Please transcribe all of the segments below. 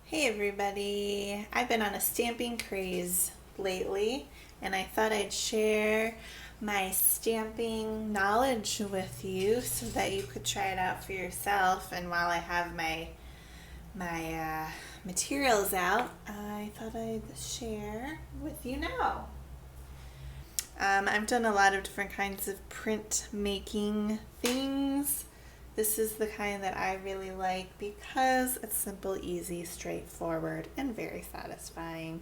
Hey everybody! I've been on a stamping craze lately and I thought I'd share my stamping knowledge with you so that you could try it out for yourself. And while I have my materials out, I thought I'd share with you now. I've done a lot of different kinds of print making things. This is the kind that I really like because it's simple, easy, straightforward, and very satisfying.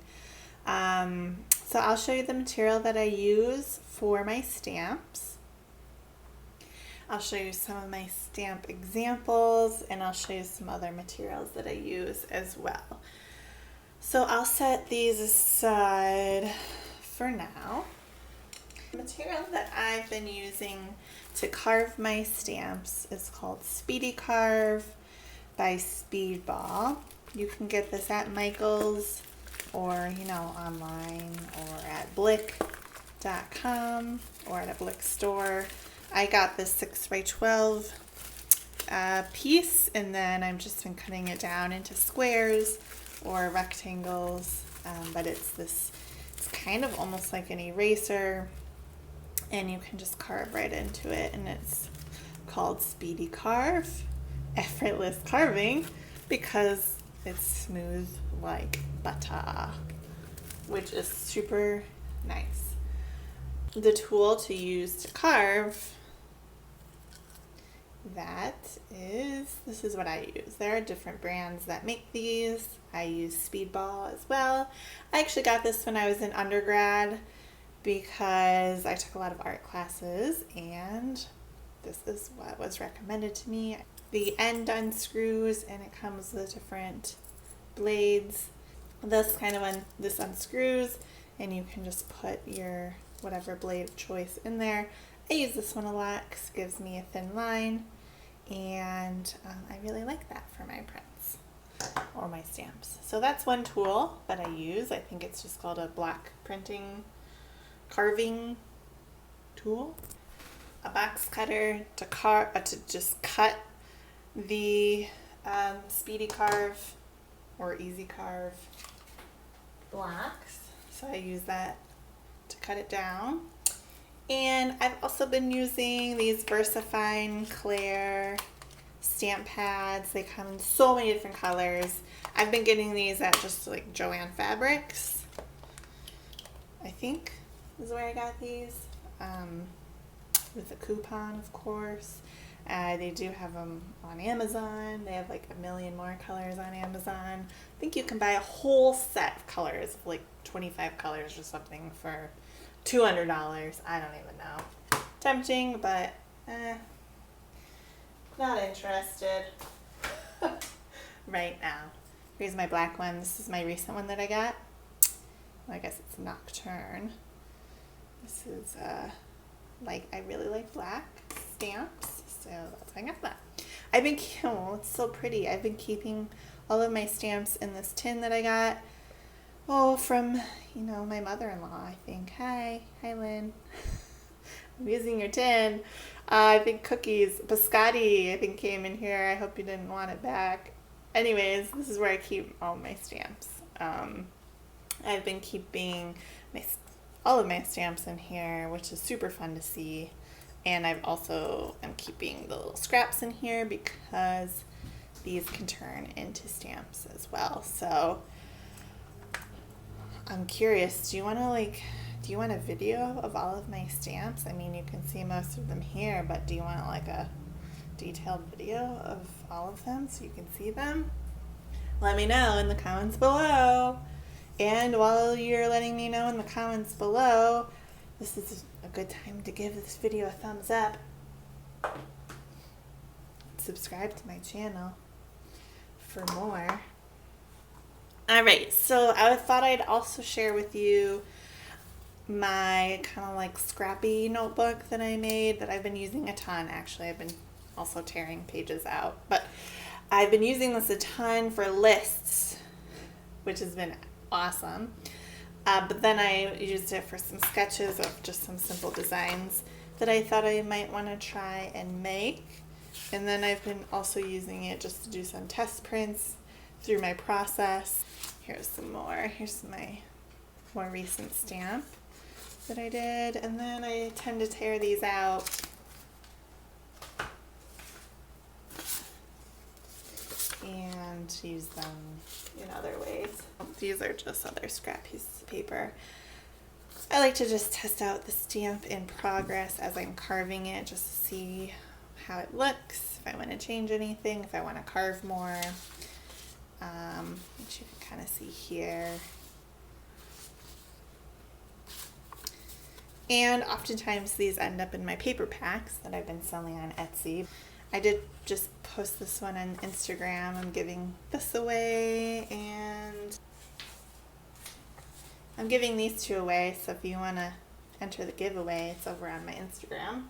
So I'll show you the material that I use for my stamps. I'll show you some of my stamp examples, and I'll show you some other materials that I use as well. So I'll set these aside for now. The material that I've been using to carve my stamps is called Speedy Carve by Speedball. You can get this at Michael's or, online or at blick.com or at a Blick store. I got this 6x12 piece, and then I've just been cutting it down into squares or rectangles, but it's kind of almost like an eraser, and you can just carve right into it, and it's called Speedy Carve, effortless carving, because it's smooth like butter, which is super nice. The tool to use to carve, this is what I use. There are different brands that make these. I use Speedball as well. I actually got this when I was in undergrad because I took a lot of art classes, and this is what was recommended to me. The end unscrews, and it comes with different blades. This unscrews, and you can just put your whatever blade of choice in there. I use this one a lot because it gives me a thin line, and I really like that for my prints or my stamps. So that's one tool that I use. I think it's just called a block carving tool. A box cutter to just cut the Speedy Carve or Easy Carve blocks. So I use that to cut it down. And I've also been using these VersaFine Claire stamp pads. They come in so many different colors. I've been getting these at just like Joann Fabrics, I think is where I got these, with a coupon, of course. They do have them on Amazon. They have like a million more colors on Amazon. I think you can buy a whole set of colors, like 25 colors or something, for $200. I don't even know. Tempting, but not interested right now. Here's my black one. This is my recent one that I got. Well, I guess it's Nocturne. This is I really like black stamps, so that's why I got that. It's so pretty. I've been keeping all of my stamps in this tin that I got, from, my mother-in-law, I think. Hi Lynn. I'm using your tin. I think Cookies, Biscotti, I think came in here. I hope you didn't want it back. Anyways, this is where I keep all my stamps. I've been keeping all of my stamps in here, which is super fun to see. And I'm keeping the little scraps in here because these can turn into stamps as well. So I'm curious, do you want a video of all of my stamps? I mean, you can see most of them here, but do you want like a detailed video of all of them so you can see them? Let me know in the comments below. And while you're letting me know in the comments below, this is a good time to give this video a thumbs up. Subscribe to my channel for more. Alright, so I thought I'd also share with you my kind of like scrappy notebook that I made that I've been using a ton. Actually, I've been also tearing pages out, but I've been using this a ton for lists, which has been awesome. But then I used it for some sketches of just some simple designs that I thought I might want to try and make. And then I've been also using it just to do some test prints through my process. Here's some more. Here's my more recent stamp that I did, and then I tend to tear these out and use them in other ways. These are just other scrap pieces of paper. I like to just test out the stamp in progress as I'm carving it, just to see how it looks, if I want to change anything, if I want to carve more, which you can kind of see here. And oftentimes these end up in my paper packs that I've been selling on Etsy. I did just post this one on Instagram. I'm giving this away, and I'm giving these two away, so if you want to enter the giveaway, it's over on my Instagram.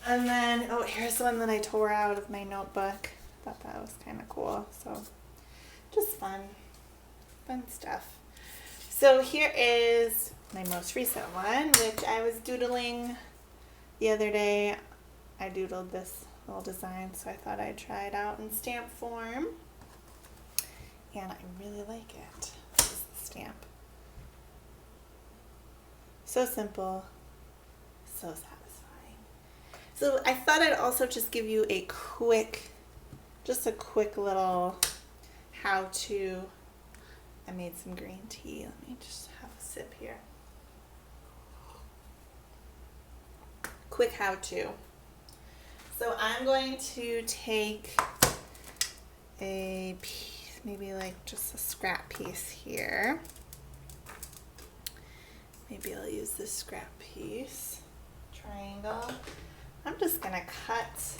And then, oh, here's one that I tore out of my notebook. Thought that was kind of cool, so just fun stuff. So here is my most recent one, which I was doodling the other day. I doodled this little design, so I thought I'd try it out in stamp form. And I really like it. This is the stamp. So simple, so satisfying. So I thought I'd also just give you a quick little how-to. I made some green tea. Let me just have a sip here. Quick how-to. So I'm going to take a piece, maybe like just a scrap piece here. Maybe I'll use this scrap piece, triangle. I'm just gonna cut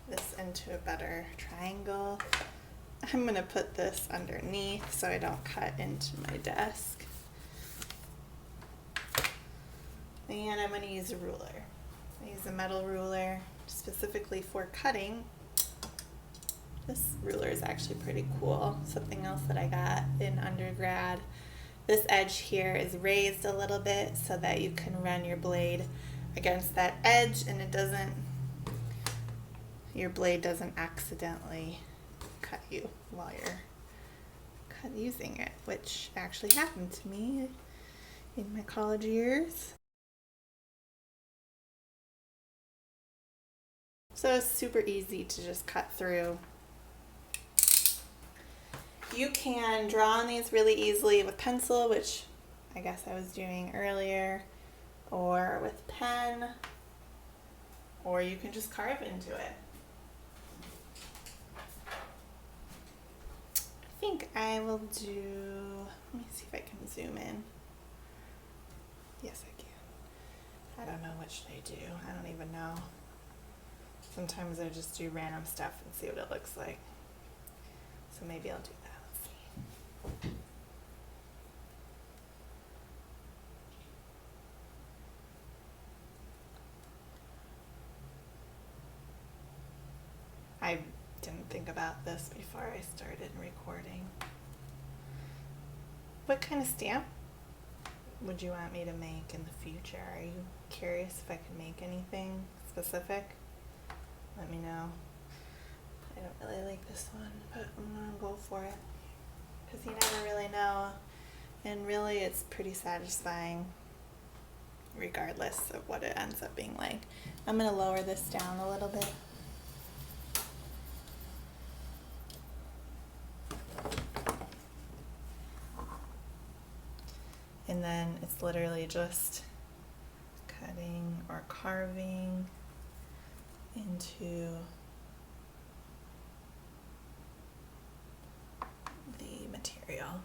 this into a better triangle. I'm gonna put this underneath so I don't cut into my desk. And I'm going to use a ruler. I use a metal ruler specifically for cutting. This ruler is actually pretty cool. Something else that I got in undergrad. This edge here is raised a little bit so that you can run your blade against that edge and your blade doesn't accidentally cut you while you're using it, which actually happened to me in my college years. So it's super easy to just cut through. You can draw on these really easily with pencil, which I guess I was doing earlier, or with pen, or you can just carve into it. I think I will do, let me see if I can zoom in. Yes, I can. I don't know what should I do. I don't even know. Sometimes I just do random stuff and see what it looks like. So maybe I'll do that. Let's see. I didn't think about this before I started recording. What kind of stamp would you want me to make in the future? Are you curious if I can make anything specific? Let me know. I don't really like this one, but I'm gonna go for it because you never really know, and really it's pretty satisfying regardless of what it ends up being like. I'm gonna lower this down a little bit. And then it's literally just cutting or carving into the material.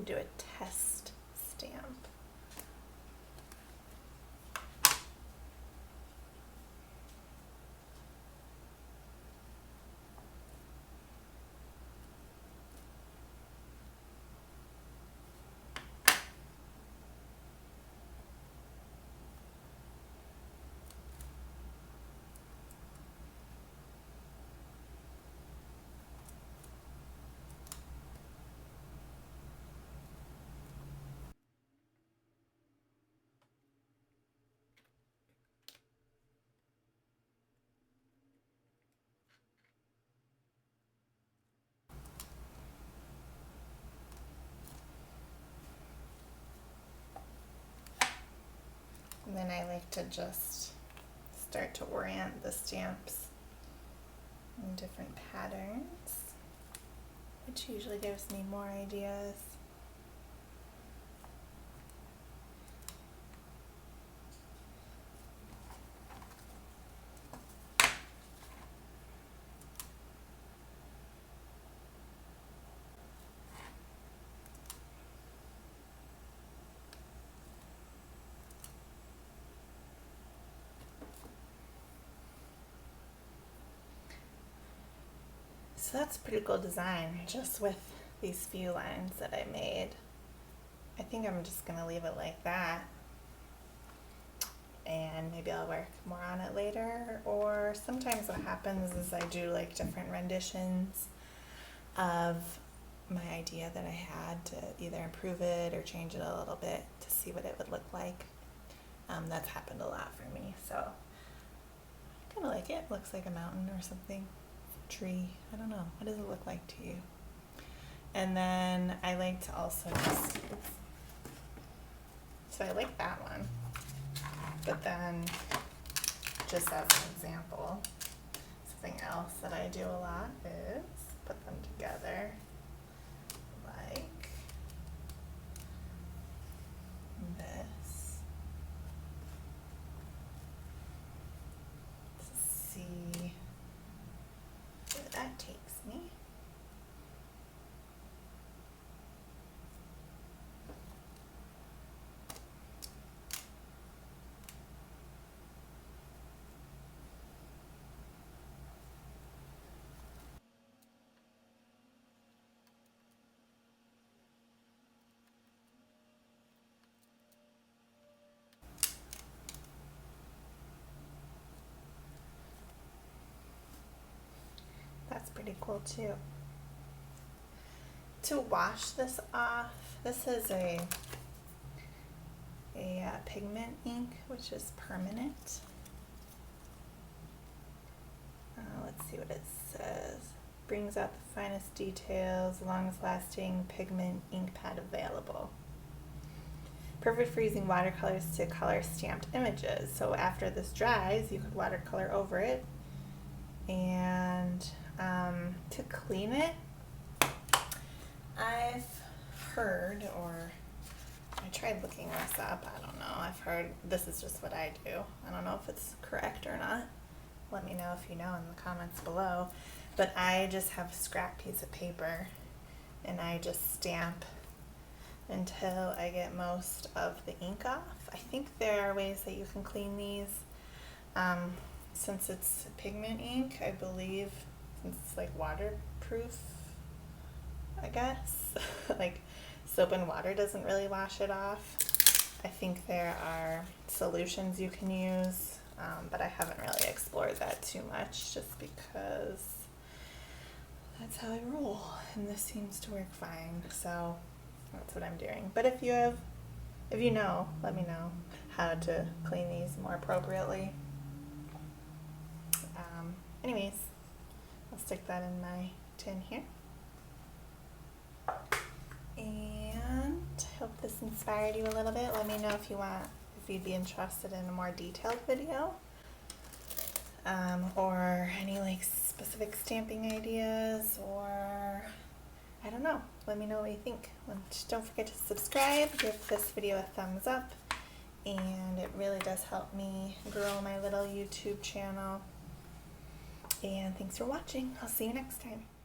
do a test stamp. And then I like to just start to orient the stamps in different patterns, which usually gives me more ideas. So that's a pretty cool design, just with these few lines that I made. I think I'm just gonna leave it like that, and maybe I'll work more on it later. Or sometimes what happens is I do like different renditions of my idea that I had to either improve it or change it a little bit to see what it would look like. That's happened a lot for me, so I kind of like it. Looks like a mountain or something. Tree. I don't know. What does it look like to you? And then I like to also just, so I like that one, but then just as an example, something else that I do a lot is put them together like this. Let's see where that takes me. That's pretty cool too. To wash this off, this is a pigment ink, which is permanent. Let's see what it says. Brings out the finest details, longest lasting pigment ink pad available. Perfect for using watercolors to color stamped images. So after this dries, you could watercolor over it. And to clean it, I've heard, or I tried looking this up, I don't know, I've heard this is just what I do. I don't know if it's correct or not. Let me know if you know in the comments below. But I just have a scrap piece of paper and I just stamp until I get most of the ink off. I think there are ways that you can clean these. Since it's pigment ink, I believe, since it's like waterproof, I guess, like soap and water doesn't really wash it off. I think there are solutions you can use, but I haven't really explored that too much just because that's how I roll, and this seems to work fine, so that's what I'm doing. But if you know, let me know how to clean these more appropriately. Anyways, I'll stick that in my tin here. And I hope this inspired you a little bit. Let me know if you'd be interested in a more detailed video, or any like specific stamping ideas, or I don't know. Let me know what you think. Don't forget to subscribe, give this video a thumbs up, and it really does help me grow my little YouTube channel. And thanks for watching. I'll see you next time.